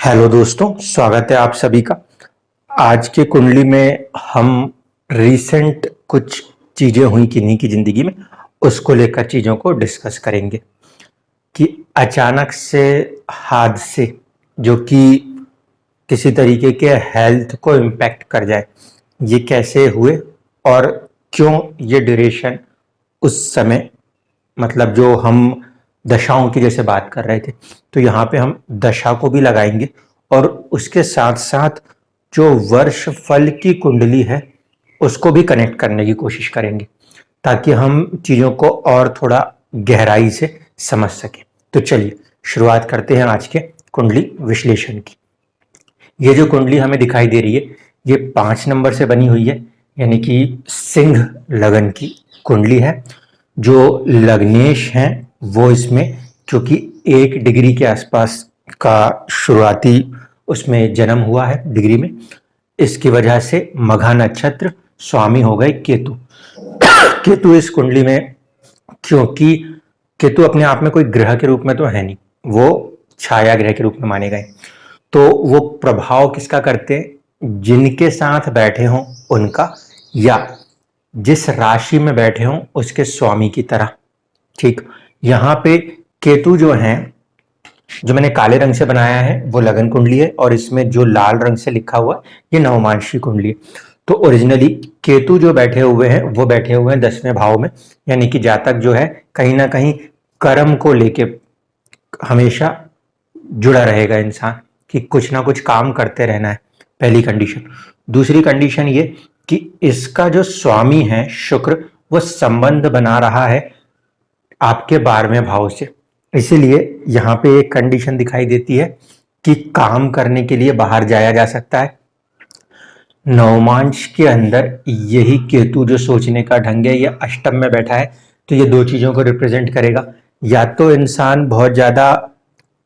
Hello दोस्तों, स्वागत है आप सभी का। आज के कुंडली में हम रीसेंट कुछ चीजें हुई किन्हीं की जिंदगी में, उसको लेकर चीजों को डिस्कस करेंगे कि अचानक से हादसे जो कि किसी तरीके के हेल्थ को इम्पैक्ट कर जाए, ये कैसे हुए और क्यों ये ड्यूरेशन उस समय, मतलब जो हम दशाओं की जैसे बात कर रहे थे, तो यहाँ पे हम दशा को भी लगाएंगे और उसके साथ साथ जो वर्ष फल की कुंडली है उसको भी कनेक्ट करने की कोशिश करेंगे ताकि हम चीज़ों को और थोड़ा गहराई से समझ सकें। तो चलिए शुरुआत करते हैं आज के कुंडली विश्लेषण की। ये जो कुंडली हमें दिखाई दे रही है ये 5 नंबर से बनी हुई है, यानी कि सिंह लगन की कुंडली है। जो लग्नेश हैं वो इसमें, क्योंकि 1 डिग्री के आसपास का शुरुआती उसमें जन्म हुआ है डिग्री में, इसकी वजह से मघा नक्षत्र, स्वामी हो गए केतु। केतु इस कुंडली में, क्योंकि केतु अपने आप में कोई ग्रह के रूप में तो है नहीं, वो छाया ग्रह के रूप में माने गए, तो वो प्रभाव किसका करते हैं? जिनके साथ बैठे हों उनका, या जिस राशि में बैठे हों उसके स्वामी की तरह। ठीक, यहाँ पे केतु जो हैं, जो मैंने काले रंग से बनाया है वो लगन कुंडली है और इसमें जो लाल रंग से लिखा हुआ ये नवमांशी कुंडली है। तो ओरिजिनली केतु जो बैठे हुए हैं वो बैठे हुए हैं 10वें भाव में, यानी कि जातक जो है कहीं ना कहीं कर्म को लेके हमेशा जुड़ा रहेगा इंसान, कि कुछ ना कुछ काम करते रहना है, पहली कंडीशन। दूसरी कंडीशन ये कि इसका जो स्वामी है शुक्र, वो संबंध बना रहा है आपके 12वें भाव से, इसीलिए यहाँ पे एक कंडीशन दिखाई देती है कि काम करने के लिए बाहर जाया जा सकता है। नवमांश के अंदर यही केतु जो सोचने का ढंग है, ये अष्टम में बैठा है, तो ये 2 चीजों को रिप्रेजेंट करेगा। या तो इंसान बहुत ज्यादा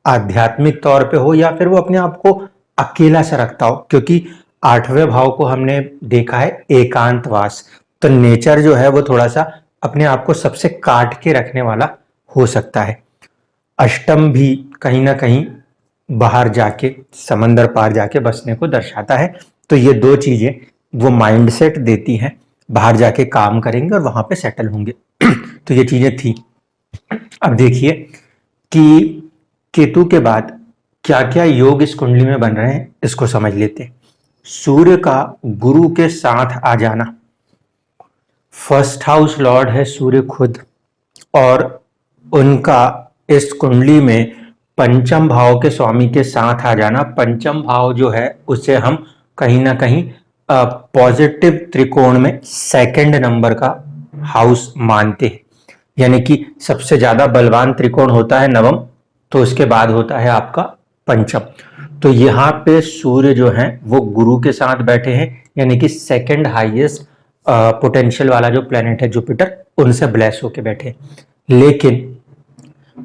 आध्यात्मिक तौर पे हो, या फिर वो अपने आप को अकेला सा रखता हो, क्योंकि 8वें भाव को हमने देखा है एकांतवास, तो नेचर जो है वो थोड़ा सा अपने आप को सबसे काट के रखने वाला हो सकता है। अष्टम भी कहीं ना कहीं बाहर जाके, समंदर पार जाके बसने को दर्शाता है, तो ये 2 चीजें वो माइंडसेट देती हैं, बाहर जाके काम करेंगे और वहां पे सेटल होंगे। तो ये चीजें थी। अब देखिए कि केतु के बाद क्या क्या योग इस कुंडली में बन रहे हैं, इसको समझ लेते हैं। सूर्य का गुरु के साथ आ जाना, फर्स्ट हाउस लॉर्ड है सूर्य खुद, और उनका इस कुंडली में पंचम भाव के स्वामी के साथ आ जाना। पंचम भाव जो है उसे हम कहीं ना कहीं पॉजिटिव त्रिकोण में 2nd नंबर का हाउस मानते हैं, यानी कि सबसे ज्यादा बलवान त्रिकोण होता है नवम, तो उसके बाद होता है आपका पंचम। तो यहाँ पे सूर्य जो है वो गुरु के साथ बैठे हैं, यानी कि 2nd हाईएस्ट पोटेंशियल वाला जो प्लेनेट है जुपिटर, उनसे ब्लेस होके बैठे। लेकिन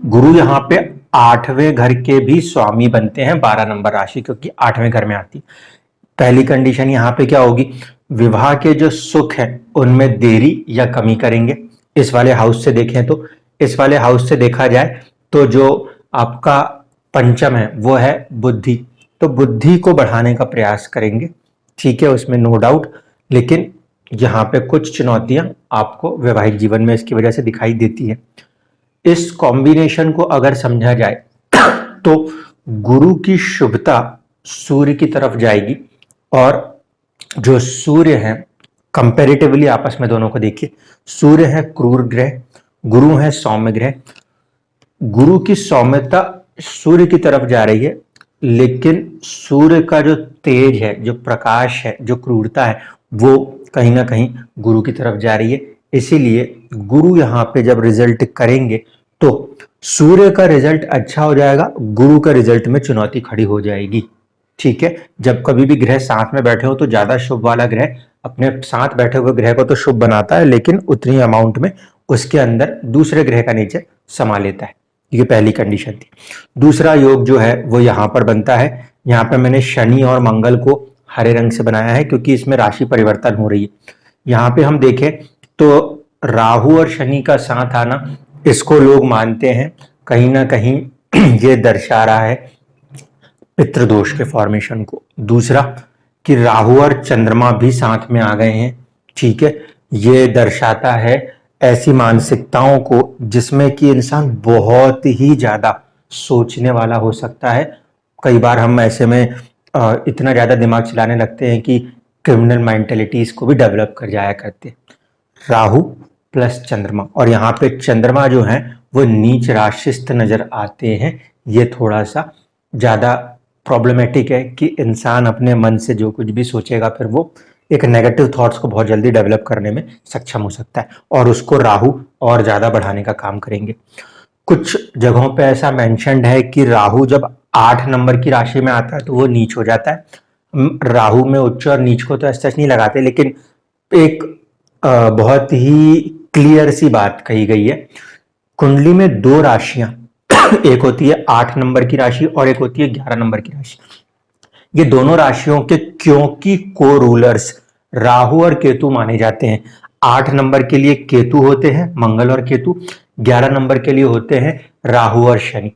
गुरु यहाँ पे 8वें घर के भी स्वामी बनते हैं, 12 नंबर राशि, क्योंकि 8वें घर में आती। पहली कंडीशन यहाँ पे क्या होगी? विवाह के जो सुख है उनमें देरी या कमी करेंगे। इस वाले हाउस से देखें तो, इस वाले हाउस से देखा जाए तो जो आपका पंचम है वो है बुद्धि, तो बुद्धि को बढ़ाने का प्रयास करेंगे, ठीक है, उसमें नो डाउट। लेकिन यहाँ पे कुछ चुनौतियां आपको वैवाहिक जीवन में इसकी वजह से दिखाई देती है। इस कॉम्बिनेशन को अगर समझा जाए तो गुरु की शुभता सूर्य की तरफ जाएगी, और जो सूर्य है कंपैरेटिवली आपस में दोनों को देखिए, सूर्य है क्रूर ग्रह, गुरु है सौम्य ग्रह। गुरु की सौम्यता सूर्य की तरफ जा रही है, लेकिन सूर्य का जो तेज है, जो प्रकाश है, जो क्रूरता है, वो कहीं ना कहीं गुरु की तरफ जा रही है। इसीलिए गुरु यहाँ पे जब रिजल्ट करेंगे तो सूर्य का रिजल्ट अच्छा हो जाएगा, गुरु का रिजल्ट में चुनौती खड़ी हो जाएगी। ठीक है, जब कभी भी ग्रह साथ में बैठे हो तो ज्यादा शुभ वाला ग्रह अपने साथ बैठे हुए ग्रह को तो शुभ बनाता है, लेकिन उतनी अमाउंट में उसके अंदर दूसरे ग्रह का नेचर समा लेता है। ये पहली कंडीशन थी। दूसरा योग जो है वो यहाँ पर बनता है। यहाँ पे मैंने शनि और मंगल को हरे रंग से बनाया है, क्योंकि इसमें राशि परिवर्तन हो रही है। यहाँ पे हम देखें तो राहु और शनि का साथ आना, इसको लोग मानते हैं कहीं ना कहीं ये दर्शा रहा है पितृदोष के फॉर्मेशन को। दूसरा कि राहु और चंद्रमा भी साथ में आ गए हैं, ठीक है, ये दर्शाता है ऐसी मानसिकताओं को जिसमें कि इंसान बहुत ही ज्यादा सोचने वाला हो सकता है। कई बार हम ऐसे में इतना ज्यादा दिमाग चलाने लगते हैं कि क्रिमिनल मेंटेलिटीज को भी डेवलप कर जाया करते हैं। राहु प्लस चंद्रमा, और यहाँ पे चंद्रमा जो है वो नीच राशिस्थ नजर आते हैं। ये थोड़ा सा ज्यादा प्रॉब्लमेटिक है कि इंसान अपने मन से जो कुछ भी सोचेगा फिर वो एक नेगेटिव थॉट्स को बहुत जल्दी डेवलप करने में सक्षम हो सकता है, और उसको राहु और ज्यादा बढ़ाने का काम करेंगे। कुछ जगहों पे ऐसा मेंशन्ड है कि राहु जब 8 नंबर की राशि में आता है तो वो नीच हो जाता है। राहु में उच्च और नीच को तो ऐसा नहीं लगाते, लेकिन एक बहुत ही क्लियर सी बात कही गई है। कुंडली में दो राशियां एक होती है 8 नंबर की राशि और एक होती है 11 नंबर की राशि। ये दोनों राशियों के क्योंकि को रूलर्स राहु और केतु माने जाते हैं। 8 नंबर के लिए केतु होते हैं, मंगल और केतु। 11 नंबर के लिए होते हैं राहु और शनि।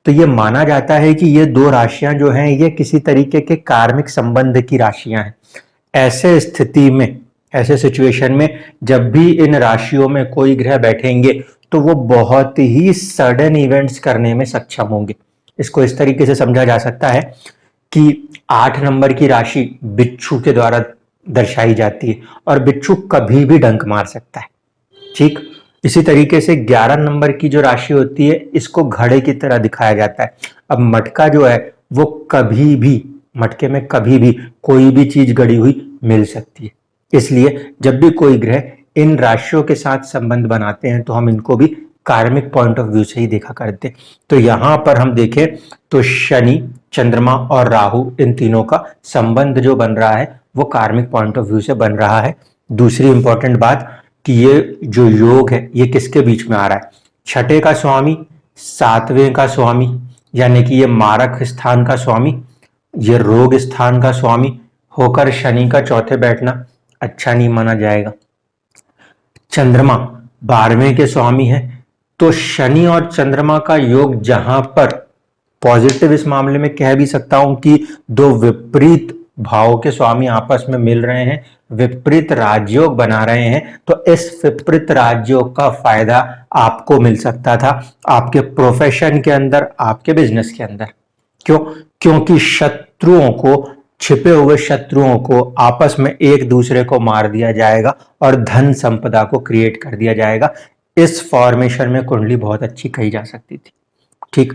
तो ये माना जाता है कि ये दो राशियां जो हैं ये किसी तरीके के कार्मिक संबंध की राशियां हैं। ऐसे स्थिति में, ऐसे सिचुएशन में जब भी इन राशियों में कोई ग्रह बैठेंगे तो वो बहुत ही सडन इवेंट्स करने में सक्षम होंगे। इसको इस तरीके से समझा जा सकता है कि 8 नंबर की राशि बिच्छू के द्वारा दर्शाई जाती है और बिच्छू कभी भी डंक मार सकता है, ठीक। इसी तरीके से 11 नंबर की जो राशि होती है इसको घड़े की तरह दिखाया जाता है। अब मटका जो है वो कभी भी, मटके में कभी भी कोई भी चीज गड़ी हुई मिल सकती है। इसलिए जब भी कोई ग्रह इन राशियों के साथ संबंध बनाते हैं तो हम इनको भी कार्मिक पॉइंट ऑफ व्यू से ही देखा करते हैं। तो यहां पर हम देखें तो शनि, चंद्रमा और राहु, इन तीनों का संबंध जो बन रहा है वो कार्मिक पॉइंट ऑफ व्यू से बन रहा है। दूसरी इंपॉर्टेंट बात कि ये जो योग है ये किसके बीच में आ रहा है, छठे का स्वामी, सातवें का स्वामी, यानी कि ये मारक स्थान का स्वामी, ये रोग स्थान का स्वामी होकर शनि का चौथे बैठना अच्छा नहीं माना जाएगा। चंद्रमा 12वें के स्वामी है, तो शनि और चंद्रमा का योग जहां पर पॉजिटिव, इस मामले में कह भी सकता हूं कि दो विपरीत भावों के स्वामी आपस में मिल रहे हैं, विपरीत राजयोग बना रहे हैं, तो इस विपरीत राजयोग का फायदा आपको मिल सकता था आपके प्रोफेशन के अंदर, आपके बिजनेस के अंदर। क्यों? क्योंकि शत्रुओं को, छिपे हुए शत्रुओं को आपस में एक दूसरे को मार दिया जाएगा और धन संपदा को क्रिएट कर दिया जाएगा। इस फॉर्मेशन में कुंडली बहुत अच्छी कही जा सकती थी, ठीक।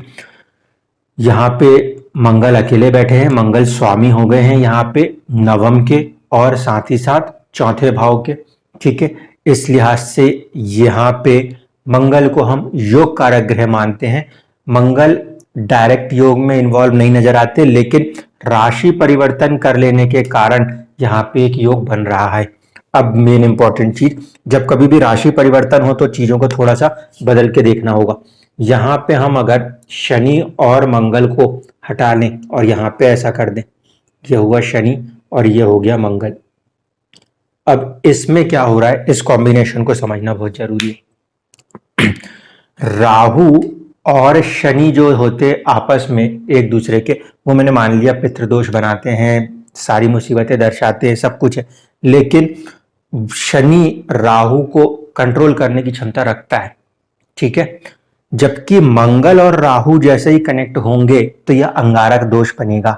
यहाँ पे मंगल अकेले बैठे हैं, मंगल स्वामी हो गए हैं यहाँ पे नवम के और साथ ही साथ चौथे भाव के, ठीक है। इस लिहाज से यहाँ पे मंगल को हम योग कारक ग्रह मानते हैं। मंगल डायरेक्ट योग में इन्वॉल्व नहीं नजर आते, लेकिन राशि परिवर्तन कर लेने के कारण यहाँ पे एक योग बन रहा है। अब मेन इंपॉर्टेंट चीज, जब कभी भी राशि परिवर्तन हो तो चीजों को थोड़ा सा बदल के देखना होगा। यहाँ पे हम अगर शनि और मंगल को हटा लें और यहाँ पे ऐसा कर दें, ये हुआ शनि और ये हो गया मंगल। अब इसमें क्या हो रहा है, इस कॉम्बिनेशन को समझना बहुत जरूरी है। राहु और शनि जो होते आपस में एक दूसरे के, वो मैंने मान लिया पितृदोष बनाते हैं, सारी मुसीबतें दर्शाते हैं, सब कुछ है, लेकिन शनि राहु को कंट्रोल करने की क्षमता रखता है, ठीक है। जबकि मंगल और राहु जैसे ही कनेक्ट होंगे तो यह अंगारक दोष बनेगा,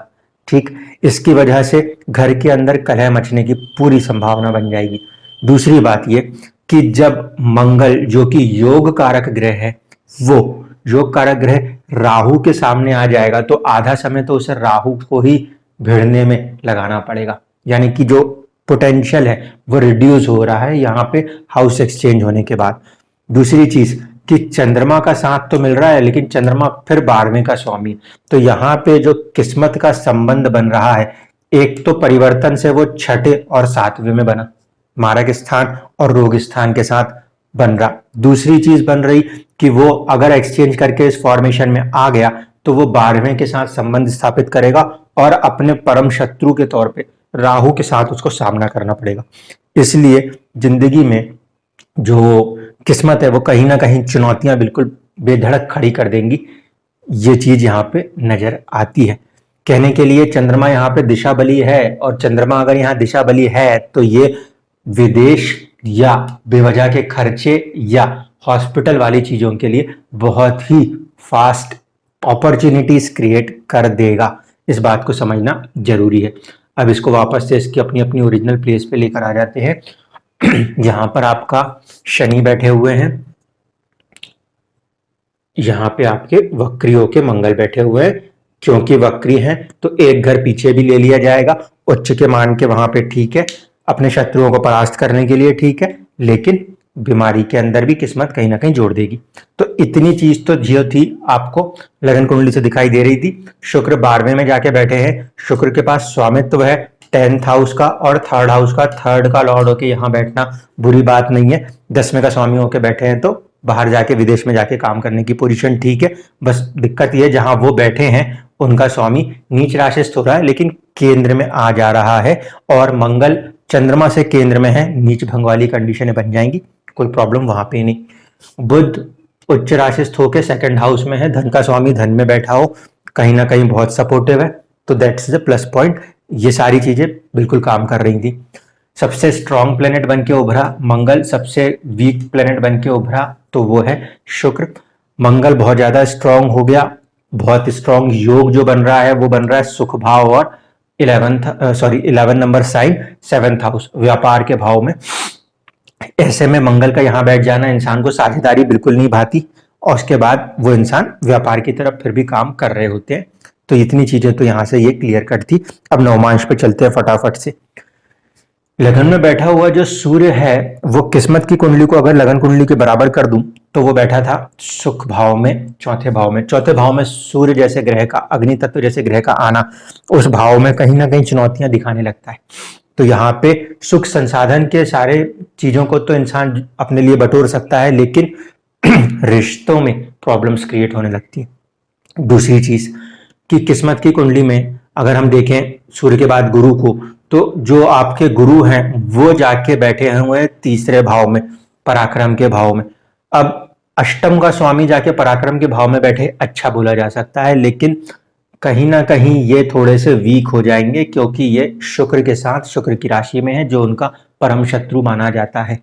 ठीक। इसकी वजह से घर के अंदर कलह मचने की पूरी संभावना बन जाएगी। दूसरी बात यह कि जब मंगल जो कि योग कारक ग्रह है, वो योग कारक ग्रह राहु के सामने आ जाएगा तो आधा समय तो उसे राहु को ही भिड़ने में लगाना पड़ेगा, यानी कि जो पोटेंशियल है वो रिड्यूस हो रहा है यहाँ पे हाउस एक्सचेंज होने के बाद। दूसरी चीज कि चंद्रमा का साथ तो मिल रहा है, लेकिन चंद्रमा फिर 12वें का स्वामी, तो यहाँ पे जो किस्मत का संबंध बन रहा है, एक तो परिवर्तन से वो छठे और सातवें में बना, मारक स्थान और रोग स्थान के साथ बन रहा। दूसरी चीज बन रही कि वो अगर एक्सचेंज करके इस फॉर्मेशन में आ गया तो वो 12वें के साथ संबंध स्थापित करेगा और अपने परम शत्रु के तौर पे राहु के साथ उसको सामना करना पड़ेगा। इसलिए जिंदगी में जो किस्मत है वो कहीं ना कहीं चुनौतियां बिल्कुल बेधड़क खड़ी कर देंगी, ये चीज यहाँ पे नजर आती है। कहने के लिए चंद्रमा यहाँ पे दिशा बली है, और चंद्रमा अगर यहाँ दिशा बली है तो ये विदेश या बेवजह के खर्चे या हॉस्पिटल वाली चीजों के लिए बहुत ही फास्ट अपॉर्चुनिटीज क्रिएट कर देगा। इस बात को समझना जरूरी है। अब इसको वापस से इसकी अपनी अपनी ओरिजिनल प्लेस पे लेकर आ जाते हैं। यहाँ पर आपका शनि बैठे हुए हैं, यहाँ पे आपके वक्री होके मंगल बैठे हुए हैं। क्योंकि वक्री हैं तो एक घर पीछे भी ले लिया जाएगा, उच्च के मान के वहां पे ठीक है, अपने शत्रुओं को परास्त करने के लिए ठीक है, लेकिन बीमारी के अंदर भी किस्मत कहीं ना कहीं जोड़ देगी। तो इतनी चीज तो जो थी आपको लगन कुंडली से दिखाई दे रही थी। शुक्र 12वें में जाके बैठे हैं, शुक्र के पास स्वामित्व है 10th हाउस का और 3rd हाउस का। 3rd का लॉर्ड होके यहाँ बैठना बुरी बात नहीं है। 10वें का स्वामी होके बैठे हैं तो बाहर जाके विदेश में जाके काम करने की पोजीशन ठीक है। बस दिक्कत ये जहां वो बैठे हैं उनका स्वामी नीच राशिस्थ हो रहा है, लेकिन केंद्र में आ जा रहा है, और मंगल चंद्रमा से केंद्र में है, नीच भंग वाली कंडीशनें बन जाएंगी, कोई प्रॉब्लम वहां पे नहीं। बुध उच्च राशिस्थ होके 2nd हाउस में है, धन का स्वामी धन में बैठा हो, कहीं ना कहीं बहुत सपोर्टिव है, तो दैट्स द प्लस पॉइंट। ये सारी चीजें बिल्कुल काम कर रही थी। सबसे स्ट्रॉन्ग प्लेनेट बन के उभरा मंगल, सबसे वीक प्लेनेट बन के उभरा तो वो है शुक्र। मंगल बहुत ज्यादा स्ट्रॉन्ग हो गया, बहुत स्ट्रॉन्ग योग जो बन रहा है वो बन रहा है सुख भाव और 11 नंबर साइन 7th हाउस व्यापार के भाव में। ऐसे में मंगल का यहां बैठ जाना इंसान को साझेदारी बिल्कुल नहीं भाती, और उसके बाद वो इंसान व्यापार की तरफ फिर भी काम कर रहे होते हैं। तो इतनी चीजें तो यहां से ये क्लियर कट थी। अब नवमांश पे चलते हैं फटाफट से। लगन में बैठा हुआ जो सूर्य है वो किस्मत की कुंडली को अगर लगन कुंडली के बराबर कर दूं तो वो बैठा था सुख भाव में, चौथे भाव में। चौथे भाव में सूर्य जैसे ग्रह का, अग्नि तत्व जैसे ग्रह का आना उस भाव में कहीं ना कहीं चुनौतियां दिखाने लगता है। तो यहाँ पे सुख संसाधन के सारे चीजों को तो इंसान अपने लिए बटोर सकता है, लेकिन रिश्तों में प्रॉब्लम्स क्रिएट होने लगती है। दूसरी चीज कि किस्मत की कुंडली में अगर हम देखें सूर्य के बाद गुरु को, तो जो आपके गुरु हैं वो जाके बैठे हुए हैं 3रे भाव में, पराक्रम के भाव में। अब अष्टम का स्वामी जाके पराक्रम के भाव में बैठे, अच्छा बोला जा सकता है, लेकिन कहीं ना कहीं ये थोड़े से वीक हो जाएंगे, क्योंकि ये शुक्र के साथ शुक्र की राशि में है जो उनका परम शत्रु माना जाता है।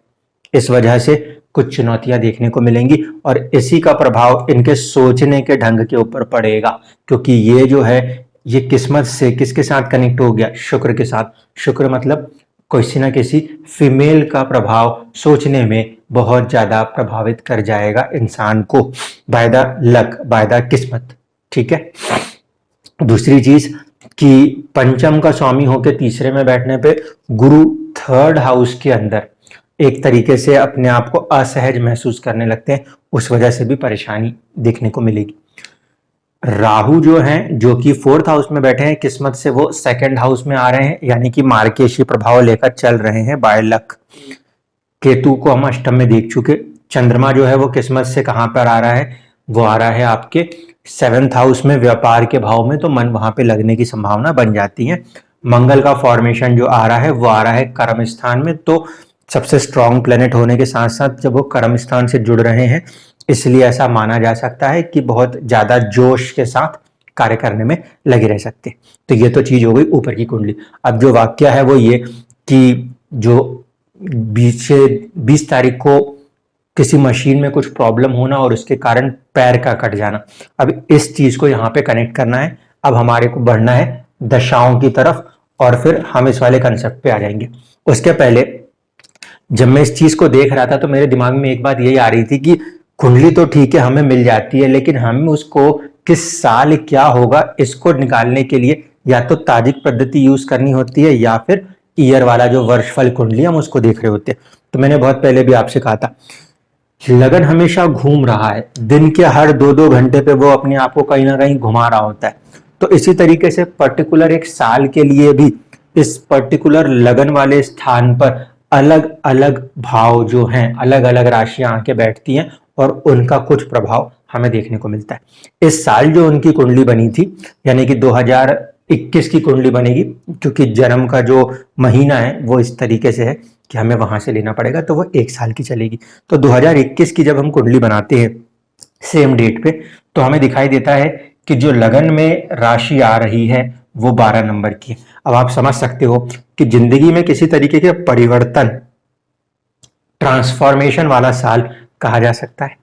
इस वजह से कुछ चुनौतियां देखने को मिलेंगी, और इसी का प्रभाव इनके सोचने के ढंग के ऊपर पड़ेगा, क्योंकि ये जो है ये किस्मत से किसके साथ कनेक्ट हो गया, शुक्र के साथ। शुक्र मतलब किसी ना किसी फीमेल का प्रभाव सोचने में बहुत ज्यादा प्रभावित कर जाएगा इंसान को, by the luck, by the किस्मत। ठीक है। दूसरी चीज कि पंचम का स्वामी होकर 3रे में बैठने पे गुरु 3rd हाउस के अंदर एक तरीके से अपने आप को असहज महसूस करने लगते हैं, उस वजह से भी परेशानी देखने को मिलेगी। राहु जो हैं जो कि 4th हाउस में बैठे हैं किस्मत से, वो 2nd हाउस में आ रहे हैं, यानी कि मार्केशी प्रभाव लेकर चल रहे हैं बाय लक। केतु को हम अष्टम में देख चुके। चंद्रमा जो है वो किस्मत से कहां पर आ रहा है, वो आ रहा है आपके 7th हाउस में व्यापार के भाव में, तो मन वहां पे लगने की संभावना बन जाती है। मंगल का फॉर्मेशन जो आ रहा है वो आ रहा है कर्म स्थान में, तो सबसे स्ट्रॉन्ग प्लेनेट होने के साथ साथ जब वो कर्म स्थान से जुड़ रहे हैं, इसलिए ऐसा माना जा सकता है कि बहुत ज्यादा जोश के साथ कार्य करने में लगे रह सकते। तो ये तो चीज हो गई ऊपर की कुंडली। अब जो वाक्य है वो ये कि जो 20 तारीख को किसी मशीन में कुछ प्रॉब्लम होना और उसके कारण पैर का कट जाना, अब इस चीज को यहाँ पे कनेक्ट करना है। अब हमारे को बढ़ना है दशाओं की तरफ, और फिर हम इस वाले कंसेप्ट पे आ जाएंगे। उसके पहले जब मैं इस चीज को देख रहा था तो मेरे दिमाग में एक बात यही आ रही थी कि कुंडली तो ठीक है हमें मिल जाती है, लेकिन हमें उसको किस साल क्या होगा इसको निकालने के लिए या तो ताजिक पद्धति यूज करनी होती है, या फिर ईयर वाला जो वर्षफल कुंडली हम उसको देख रहे होते हैं। तो मैंने बहुत पहले भी आपसे कहा था, लगन हमेशा घूम रहा है, दिन के हर 2-2 घंटे पे वो अपने आप को कहीं ना कहीं घुमा रहा होता है। तो इसी तरीके से पर्टिकुलर एक साल के लिए भी इस पर्टिकुलर लगन वाले स्थान पर अलग अलग भाव जो हैं, अलग अलग राशियां आके बैठती हैं और उनका कुछ प्रभाव हमें देखने को मिलता है। इस साल जो उनकी कुंडली बनी थी, यानी कि 2021 की कुंडली बनेगी, क्योंकि जन्म का जो महीना है वो इस तरीके से है कि हमें वहां से लेना पड़ेगा, तो वो 1 साल की चलेगी। तो 2021 की जब हम कुंडली बनाते हैं सेम डेट पे, तो हमें दिखाई देता है कि जो लगन में राशि आ रही है वो 12 नंबर की है। अब आप समझ सकते हो कि जिंदगी में किसी तरीके के परिवर्तन, ट्रांसफॉर्मेशन वाला साल कहा जा सकता है।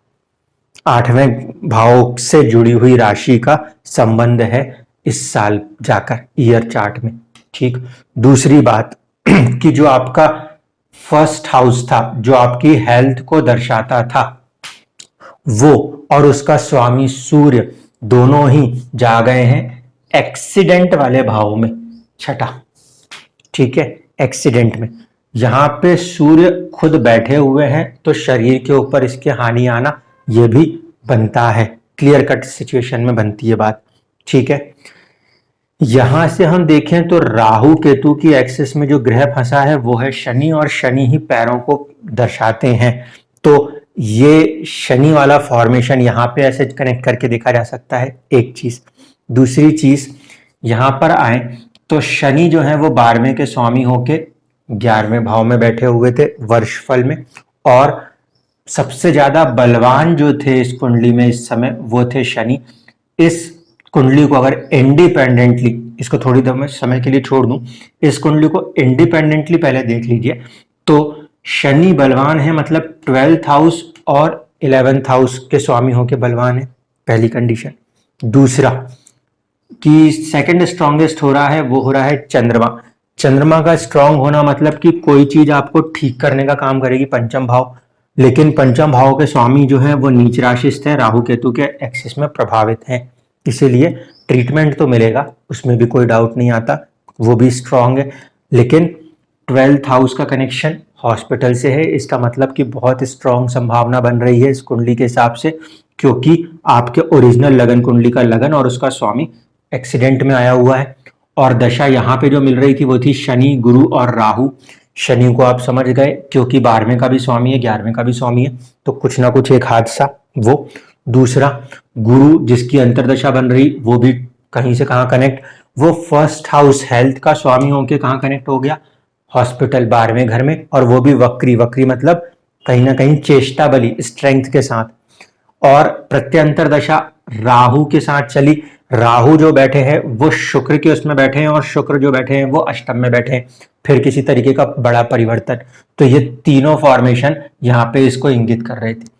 8वें भाव से जुड़ी हुई राशि का संबंध है इस साल जाकर ईयर चार्ट में। ठीक। दूसरी बात कि जो आपका फर्स्ट हाउस था, जो आपकी हेल्थ को दर्शाता था, वो और उसका स्वामी सूर्य दोनों ही जा गए हैं एक्सीडेंट वाले भाव में, छठा। ठीक है, एक्सीडेंट में यहां पे सूर्य खुद बैठे हुए हैं तो शरीर के ऊपर इसके हानि आना ये भी बनता है, क्लियर कट सिचुएशन में बनती है बात। ठीक है, यहां से हम देखें तो राहु केतु की एक्सिस में जो ग्रह फंसा है वो है शनि, और शनि ही पैरों को दर्शाते हैं। तो ये शनि वाला फॉर्मेशन यहां पे ऐसे कनेक्ट करके देखा जा सकता है, एक चीज। दूसरी चीज, यहां पर आए तो शनि जो है वो 12वें के स्वामी होके 11वें भाव में बैठे हुए थे वर्षफल में, और सबसे ज्यादा बलवान जो थे इस कुंडली में इस समय वो थे शनि। इस कुंडली को अगर इंडिपेंडेंटली, इसको थोड़ी देर में समय के लिए छोड़ दूं, इस कुंडली को इंडिपेंडेंटली पहले देख लीजिए तो शनि बलवान है, मतलब 12th हाउस और 11th हाउस के स्वामी होके बलवान है, पहली कंडीशन। दूसरा कि सेकंड स्ट्रॉन्गेस्ट हो रहा है वो हो रहा है चंद्रमा। चंद्रमा का स्ट्रांग होना मतलब कि कोई चीज आपको ठीक करने का काम करेगी, पंचम भाव। लेकिन पंचम भाव के स्वामी जो है वो नीच राशिस्थ है, राहु केतु के एक्सिस में प्रभावित है, इसीलिए ट्रीटमेंट तो मिलेगा, उसमें भी कोई डाउट नहीं आता, वो भी स्ट्रांग है। लेकिन 12th हाउस का कनेक्शन हॉस्पिटल से है, इसका मतलब कि बहुत स्ट्रांग संभावना बन रही है इस कुंडली के हिसाब से, क्योंकि आपके ओरिजिनल लगन कुंडली का लगन और उसका स्वामी एक्सीडेंट में आया हुआ है। और दशा यहाँ पे जो मिल रही थी वो थी शनि, गुरु और राहु। शनि को आप समझ गए क्योंकि 12वें का भी स्वामी है, 11वें का भी स्वामी है, तो कुछ ना कुछ एक हादसा वो। दूसरा, गुरु जिसकी अंतरदशा बन रही वो भी कहीं से कहाँ कनेक्ट, वो फर्स्ट हाउस हेल्थ का स्वामी होके कहाँ कनेक्ट हो गया, हॉस्पिटल 12वें घर में, और वो भी वक्री। वक्री मतलब कहीं ना कहीं चेष्टा बली, स्ट्रेंथ के साथ। और प्रत्यंतर दशा राहु के साथ चली, राहु जो बैठे हैं वो शुक्र के उसमें बैठे हैं, और शुक्र जो बैठे हैं वो अष्टम में बैठे हैं, फिर किसी तरीके का बड़ा परिवर्तन। तो ये तीनों फॉर्मेशन यहाँ पे इसको इंगित कर रहे थे।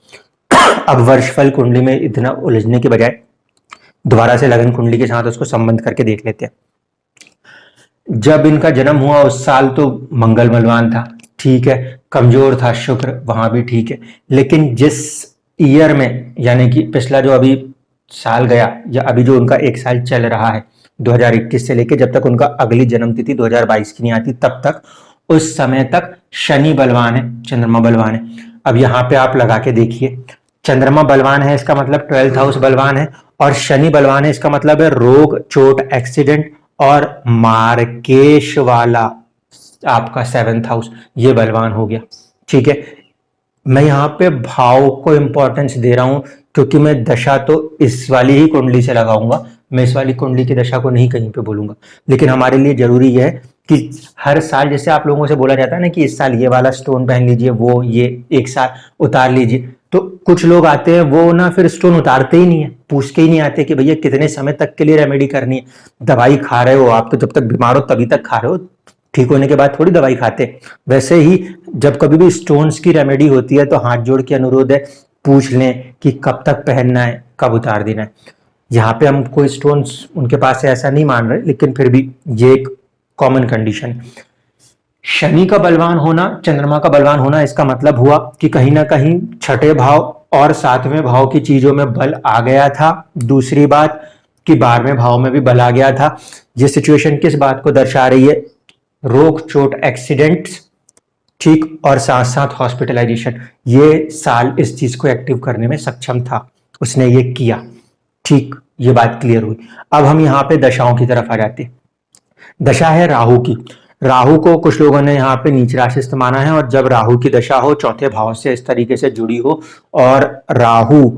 अब वर्षफल कुंडली में इतना उलझने के बजाय दोबारा से लगन कुंडली के साथ उसको संबंध करके देख लेते हैं। जब इनका जन्म हुआ उस साल तो मंगल बलवान था, ठीक है, कमजोर था शुक्र, वहां भी ठीक है। लेकिन जिस ईयर में, यानी कि पिछला जो अभी साल गया या अभी जो उनका एक साल चल रहा है 2021 से लेके जब तक उनका अगली जन्म तिथि 2022 की नहीं आती तब तक, उस समय तक शनि बलवान है, चंद्रमा बलवान है। अब यहाँ पे आप लगा के देखिए, चंद्रमा बलवान है इसका मतलब 12th हाउस बलवान है, और शनि बलवान है इसका मतलब है रोग, चोट, एक्सीडेंट और मार्केश वाला आपका 7th हाउस, ये बलवान हो गया। ठीक है, मैं यहाँ पे भाव को इंपॉर्टेंस दे रहा हूं क्योंकि मैं दशा तो इस वाली ही कुंडली से लगाऊंगा, मैं इस वाली कुंडली की दशा को नहीं कहीं पे बोलूंगा। लेकिन हमारे लिए जरूरी है कि हर साल, जैसे आप लोगों से बोला जाता है ना कि इस साल ये वाला स्टोन पहन लीजिए, वो ये एक साल उतार लीजिए, तो कुछ लोग आते हैं वो ना फिर स्टोन उतारते ही नहीं है, पूछ के ही नहीं आते कि भैया कितने समय तक के लिए रेमेडी करनी है। दवाई खा रहे हो आप तो जब तक बीमार हो तभी तक खा रहे हो, ठीक होने के बाद थोड़ी दवाई खाते। वैसे ही जब कभी भी स्टोन्स की रेमेडी होती है तो हाथ जोड़ के अनुरोध है, पूछ लें कि कब तक पहनना है, कब उतार देना है। यहाँ पे हम कोई स्टोन्स उनके पास से ऐसा नहीं मान रहे, लेकिन फिर भी ये एक कॉमन कंडीशन है। शनि का बलवान होना, चंद्रमा का बलवान होना, इसका मतलब हुआ कि कहीं ना कहीं छठे भाव और 7वें भाव की चीजों में बल आ गया था। दूसरी बात कि 12वें भाव में भी बल आ गया था। ये सिचुएशन किस बात को दर्शा रही है, रोग, चोट, एक्सीडेंट्स, ठीक, और साथ साथ हॉस्पिटलाइजेशन। ये साल इस चीज को एक्टिव करने में सक्षम था, उसने ये किया। ठीक, ये बात क्लियर हुई। अब हम यहाँ पे दशाओं की तरफ आ जाते हैं। दशा है राहु की। राहु को कुछ लोगों ने यहाँ पे नीच राशिस्थ माना है, और जब राहु की दशा हो, चौथे भाव से इस तरीके से जुड़ी हो, और राहु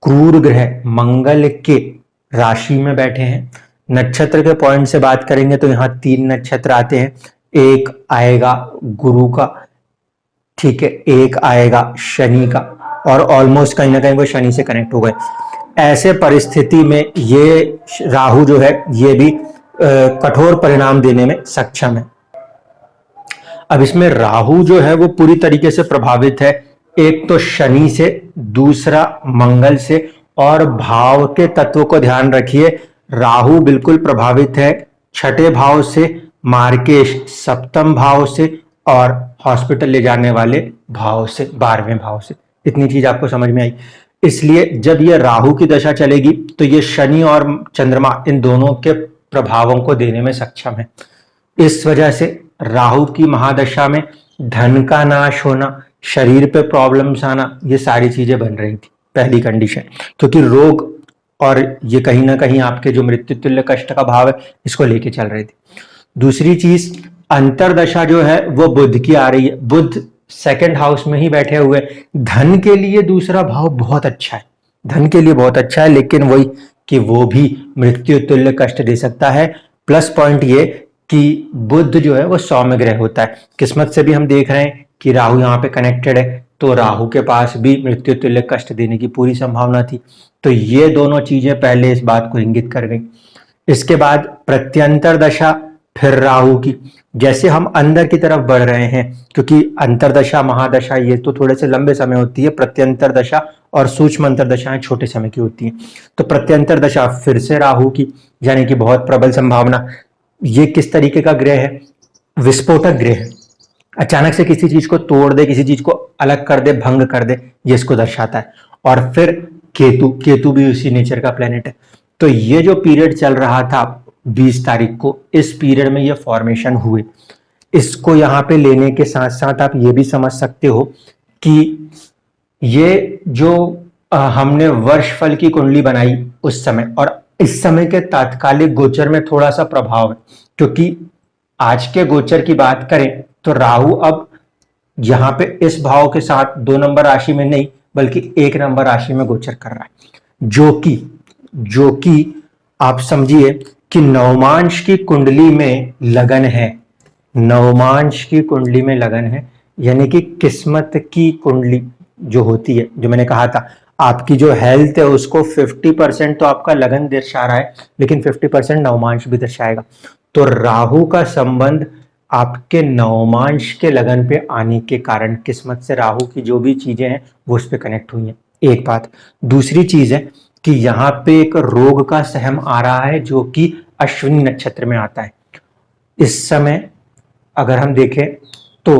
क्रूर ग्रह मंगल के राशि में बैठे हैं। नक्षत्र के पॉइंट से बात करेंगे तो यहाँ 3 नक्षत्र आते हैं, एक आएगा गुरु का, ठीक है, एक आएगा शनि का, और ऑलमोस्ट कहीं ना कहीं वो शनि से कनेक्ट हो गए। ऐसे परिस्थिति में ये राहु जो है ये भी कठोर परिणाम देने में सक्षम है। अब इसमें राहु जो है वो पूरी तरीके से प्रभावित है, एक तो शनि से, दूसरा मंगल से, और भाव के तत्व को ध्यान रखिए, राहु बिल्कुल प्रभावित है छठे भाव से, मार्केश सप्तम भाव से, और हॉस्पिटल ले जाने वाले भाव से 12वें भाव से। इतनी चीज आपको समझ में आई। इसलिए जब ये राहु की दशा चलेगी तो ये शनि और चंद्रमा इन दोनों के प्रभावों को देने में सक्षम है। इस वजह से राहु की महादशा में धन का नाश होना, शरीर पे प्रॉब्लम्स आना, ये सारी चीजें बन रही थी पहली कंडीशन, क्योंकि रोग और ये कहीं ना कहीं आपके जो मृत्यु तुल्य कष्ट का भाव है इसको लेके चल रही थी। दूसरी चीज, अंतरदशा जो है वो बुध की आ रही है। बुध सेकंड हाउस में ही बैठे हुए, धन के लिए दूसरा भाव बहुत अच्छा है, धन के लिए बहुत अच्छा है, लेकिन वही कि वो भी मृत्यु तुल्य कष्ट दे सकता है। प्लस पॉइंट ये कि बुध जो है वो सौम्य ग्रह होता है। किस्मत से भी हम देख रहे हैं कि राहु यहाँ पे कनेक्टेड है, तो राहु के पास भी मृत्यु तुल्य कष्ट देने की पूरी संभावना थी। तो ये दोनों चीजें पहले इस बात को इंगित कर गई। इसके बाद प्रत्यंतर दशा फिर राहु की, जैसे हम अंदर की तरफ बढ़ रहे हैं, क्योंकि अंतरदशा महादशा ये तो थोड़े से लंबे समय होती है, प्रत्यंतर दशा और सूक्ष्म अंतरदशाएं छोटे समय की होती हैं। तो प्रत्यंतर दशा फिर से राहु की, यानी कि बहुत प्रबल संभावना। ये किस तरीके का ग्रह है? विस्फोटक ग्रह है, अचानक से किसी चीज को तोड़ दे, किसी चीज को अलग कर दे, भंग कर दे, ये इसको दर्शाता है। और फिर केतु भी उसी नेचर का प्लेनेट है। तो ये जो पीरियड चल रहा था 20 तारीख को, इस पीरियड में ये फॉर्मेशन हुए। इसको यहाँ पे लेने के साथ साथ आप ये भी समझ सकते हो कि ये जो हमने वर्षफल की कुंडली बनाई उस समय और इस समय के तात्कालिक गोचर में थोड़ा सा प्रभाव है, क्योंकि आज के गोचर की बात करें तो राहु अब यहाँ पे इस भाव के साथ 2 नंबर राशि में नहीं बल्कि 1 नंबर राशि में गोचर कर रहा है, जो कि आप समझिए कि नवमांश की कुंडली में लगन है, नवमांश की कुंडली में लगन है, यानी कि किस्मत की कुंडली जो होती है, जो मैंने कहा था आपकी जो हेल्थ है उसको 50% तो आपका लगन दर्शा रहा है, लेकिन 50% नवमांश भी दर्शाएगा। तो राहु का संबंध आपके नवमांश के लगन पे आने के कारण किस्मत से राहु की जो भी चीजें हैं वो उस पर कनेक्ट हुई हैं, एक बात। दूसरी चीज है कि यहाँ पे एक रोग का सहम आ रहा है जो कि अश्विनी नक्षत्र में आता है। इस समय अगर हम देखें तो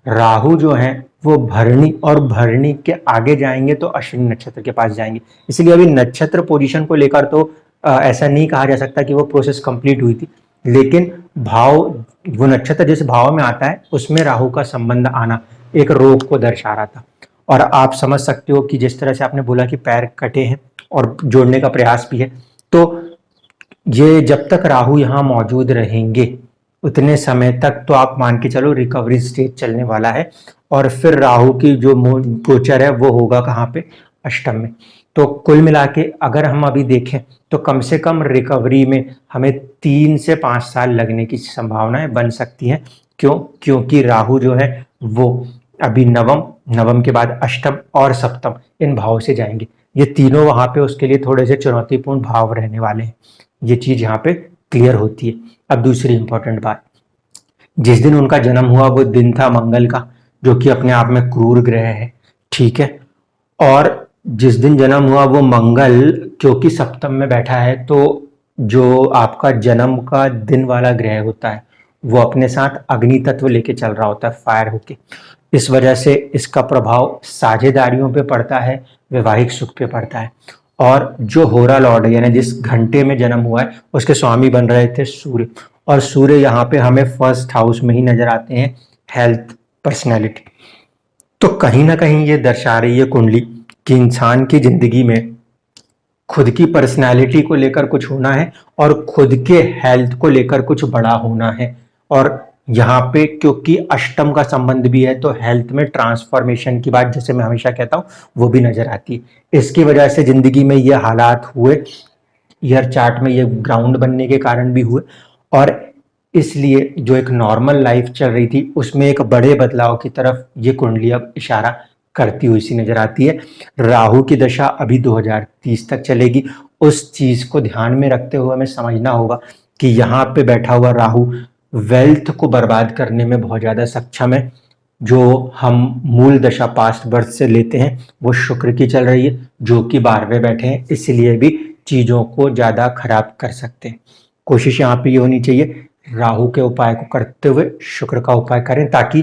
राहु जो है वो भरणी, और भरणी के आगे जाएंगे तो अश्विनी नक्षत्र के पास जाएंगे। इसलिए अभी नक्षत्र पोजीशन को लेकर तो ऐसा नहीं कहा जा सकता कि वो प्रोसेस कंप्लीट हुई थी, लेकिन भाव, वो नक्षत्र जिस भाव में आता है उसमें राहु का संबंध आना एक रोग को दर्शा रहा था। और आप समझ सकते हो कि जिस तरह से आपने बोला कि पैर कटे हैं और जोड़ने का प्रयास भी है, तो ये जब तक राहु यहाँ मौजूद रहेंगे उतने समय तक तो आप मान के चलो रिकवरी स्टेज चलने वाला है। और फिर राहु की जो गोचर है वो होगा कहाँ पे? अष्टम में। तो कुल मिला के अगर हम अभी देखें तो कम से कम रिकवरी में हमें 3 से 5 साल लगने की संभावनाएं बन सकती हैं। क्यों? क्योंकि राहु जो है वो अभी नवम के बाद अष्टम और सप्तम इन भाव से जाएंगे। ये तीनों वहां पे उसके लिए थोड़े से चुनौतीपूर्ण भाव रहने वाले हैं। ये चीज यहाँ पे क्लियर होती है। अब दूसरी इंपॉर्टेंट बात, जिस दिन उनका जन्म हुआ वो दिन था मंगल का, जो कि अपने आप में क्रूर ग्रह है, ठीक है। और जिस दिन जन्म हुआ वो मंगल क्योंकि सप्तम में बैठा है, तो जो आपका जन्म का दिन वाला ग्रह होता है वो अपने साथ अग्नि तत्व लेके चल रहा होता है, फायर होके। इस वजह से इसका प्रभाव साझेदारियों पे पड़ता है, वैवाहिक सुख पे पड़ता है। और जो होरा लॉर्ड है, यानी जिस घंटे में जन्म हुआ है, उसके स्वामी बन रहे थे सूर्य, और सूर्य यहाँ पे हमें फर्स्ट हाउस में ही नजर आते हैं, हेल्थ, पर्सनैलिटी। तो कहीं ना कहीं ये दर्शा रही है कुंडली कि इंसान की जिंदगी में खुद की पर्सनैलिटी को लेकर कुछ होना है और खुद के हेल्थ को लेकर कुछ बड़ा होना है। और यहाँ पे क्योंकि अष्टम का संबंध भी है तो हेल्थ में ट्रांसफॉर्मेशन की बात, जैसे मैं हमेशा कहता हूँ, वो भी नजर आती है। इसकी वजह से जिंदगी में ये हालात हुए, ईयर चार्ट में ये ग्राउंड बनने के कारण भी हुए, और इसलिए जो एक नॉर्मल लाइफ चल रही थी उसमें एक बड़े बदलाव की तरफ ये कुंडली अब इशारा करती हुई सी नजर आती है। राहु की दशा अभी 2030 तक चलेगी। उस चीज को ध्यान में रखते हुए हमें समझना होगा कि यहाँ पे बैठा हुआ राहु वेल्थ को बर्बाद करने में बहुत ज्यादा सक्षम है। जो हम मूल दशा पास्ट बर्थ से लेते हैं वो शुक्र की चल रही है, जो कि 12वें बैठे हैं, इसलिए भी चीजों को ज्यादा खराब कर सकते हैं। कोशिश यहाँ पे ये होनी चाहिए राहु के उपाय को करते हुए शुक्र का उपाय करें, ताकि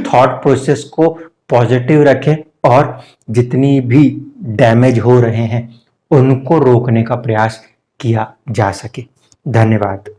थॉट प्रोसेस को पॉजिटिव रखें और जितनी भी डैमेज हो रहे हैं उनको रोकने का प्रयास किया जा सके। धन्यवाद।